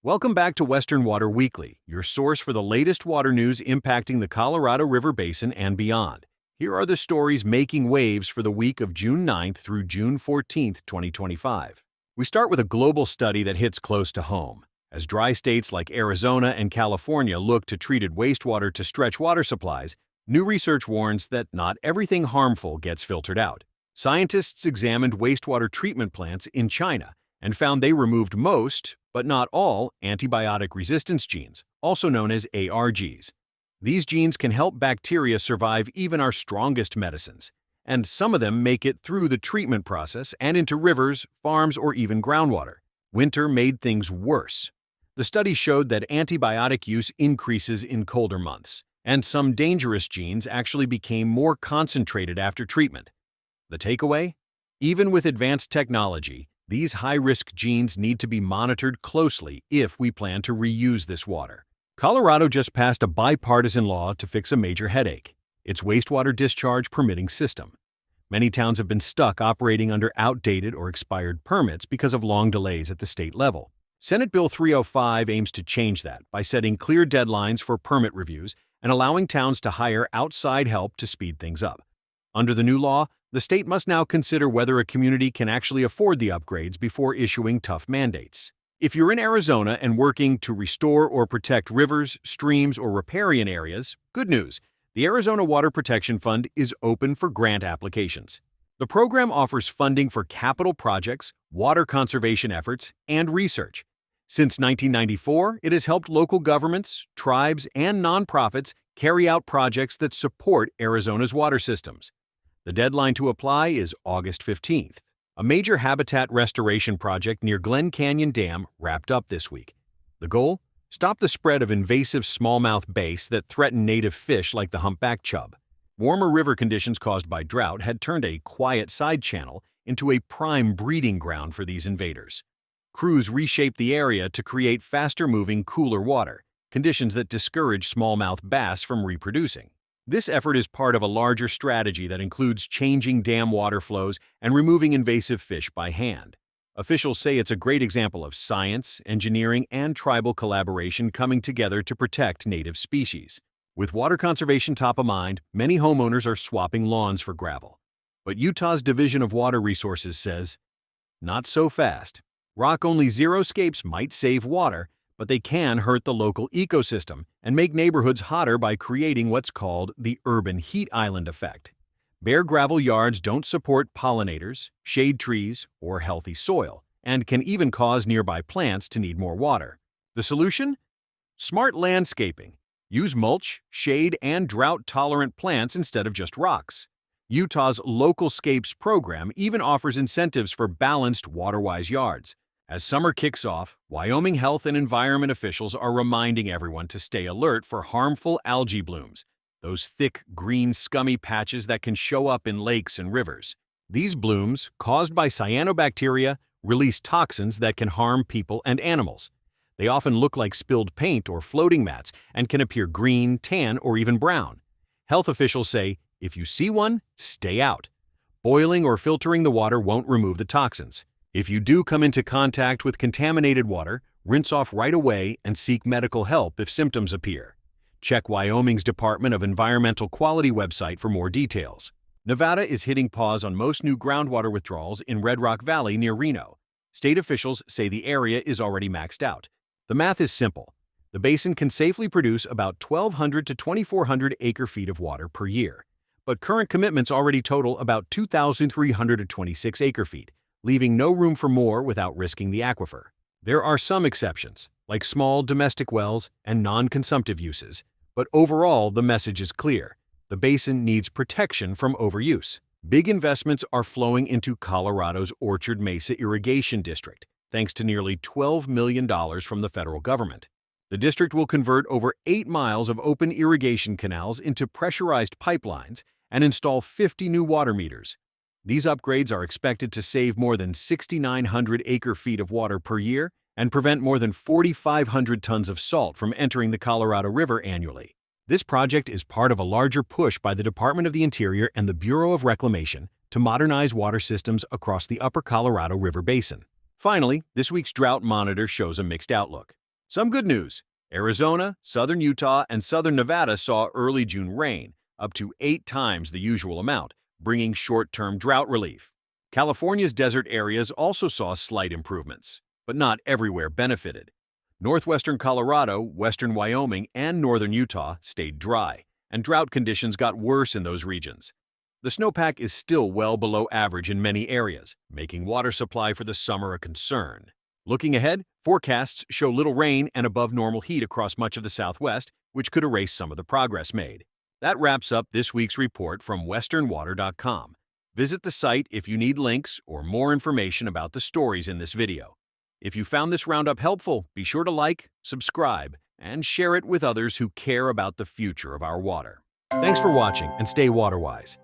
Welcome back to Western Water Weekly, your source for the latest water news impacting the Colorado River Basin and beyond. Here are the stories making waves for the week of June 9th through June 14th, 2025. We start with a global study that hits close to home. As dry states like Arizona and California look to treated wastewater to stretch water supplies, new research warns that not everything harmful gets filtered out. Scientists examined wastewater treatment plants in China and found they removed most, but not all, antibiotic resistance genes, also known as ARGs. These genes can help bacteria survive even our strongest medicines, and some of them make it through the treatment process and into rivers, farms, or even groundwater. Winter made things worse. The study showed that antibiotic use increases in colder months, and some dangerous genes actually became more concentrated after treatment. The takeaway? Even with advanced technology, these high-risk genes need to be monitored closely if we plan to reuse this water. Colorado just passed a bipartisan law to fix a major headache: its wastewater discharge permitting system. Many towns have been stuck operating under outdated or expired permits because of long delays at the state level. Senate Bill 305 aims to change that by setting clear deadlines for permit reviews and allowing towns to hire outside help to speed things up. Under the new law, the state must now consider whether a community can actually afford the upgrades before issuing tough mandates. If you're in Arizona and working to restore or protect rivers, streams, or riparian areas, good news. The Arizona Water Protection Fund is open for grant applications. The program offers funding for capital projects, water conservation efforts, and research. Since 1994, it has helped local governments, tribes, and nonprofits carry out projects that support Arizona's water systems. The deadline to apply is August 15th. A major habitat restoration project near Glen Canyon Dam wrapped up this week. The goal? Stop the spread of invasive smallmouth bass that threaten native fish like the humpback chub. Warmer river conditions caused by drought had turned a quiet side channel into a prime breeding ground for these invaders. Crews reshaped the area to create faster-moving, cooler water, conditions that discourage smallmouth bass from reproducing. This effort is part of a larger strategy that includes changing dam water flows and removing invasive fish by hand. Officials say it's a great example of science, engineering, and tribal collaboration coming together to protect native species. With water conservation top of mind, many homeowners are swapping lawns for gravel. But Utah's Division of Water Resources says, not so fast. Rock-only xeriscapes might save water, but they can hurt the local ecosystem and make neighborhoods hotter by creating what's called the urban heat island effect. Bare gravel yards don't support pollinators, shade trees, or healthy soil, and can even cause nearby plants to need more water. The solution? Smart landscaping. Use mulch, shade, and drought-tolerant plants instead of just rocks. Utah's Local Scapes program even offers incentives for balanced, water-wise yards. As summer kicks off, Wyoming health and environment officials are reminding everyone to stay alert for harmful algae blooms, those thick, green, scummy patches that can show up in lakes and rivers. These blooms, caused by cyanobacteria, release toxins that can harm people and animals. They often look like spilled paint or floating mats and can appear green, tan, or even brown. Health officials say, if you see one, stay out. Boiling or filtering the water won't remove the toxins. If you do come into contact with contaminated water, rinse off right away and seek medical help if symptoms appear. Check Wyoming's Department of Environmental Quality website for more details. Nevada is hitting pause on most new groundwater withdrawals in Red Rock Valley near Reno. State officials say the area is already maxed out. The math is simple. The basin can safely produce about 1,200 to 2,400 acre-feet of water per year, but current commitments already total about 2,326 acre-feet, leaving no room for more without risking the aquifer. There are some exceptions, like small domestic wells and non-consumptive uses, but overall the message is clear. The basin needs protection from overuse. Big investments are flowing into Colorado's Orchard Mesa Irrigation District, thanks to nearly $12 million from the federal government. The district will convert over 8 miles of open irrigation canals into pressurized pipelines and install 50 new water meters. These upgrades are expected to save more than 6,900 acre-feet of water per year and prevent more than 4,500 tons of salt from entering the Colorado River annually. This project is part of a larger push by the Department of the Interior and the Bureau of Reclamation to modernize water systems across the upper Colorado River Basin. Finally, this week's drought monitor shows a mixed outlook. Some good news. Arizona, southern Utah, and southern Nevada saw early June rain, up to 8 times the usual amount, bringing short-term drought relief. California's desert areas also saw slight improvements, but not everywhere benefited. Northwestern Colorado, western Wyoming, and northern Utah stayed dry, and drought conditions got worse in those regions. The snowpack is still well below average in many areas, making water supply for the summer a concern. Looking ahead, forecasts show little rain and above normal heat across much of the Southwest, which could erase some of the progress made. That wraps up this week's report from westernwater.com. Visit the site if you need links or more information about the stories in this video. If you found this roundup helpful, be sure to like, subscribe, and share it with others who care about the future of our water. Thanks for watching and stay water-wise.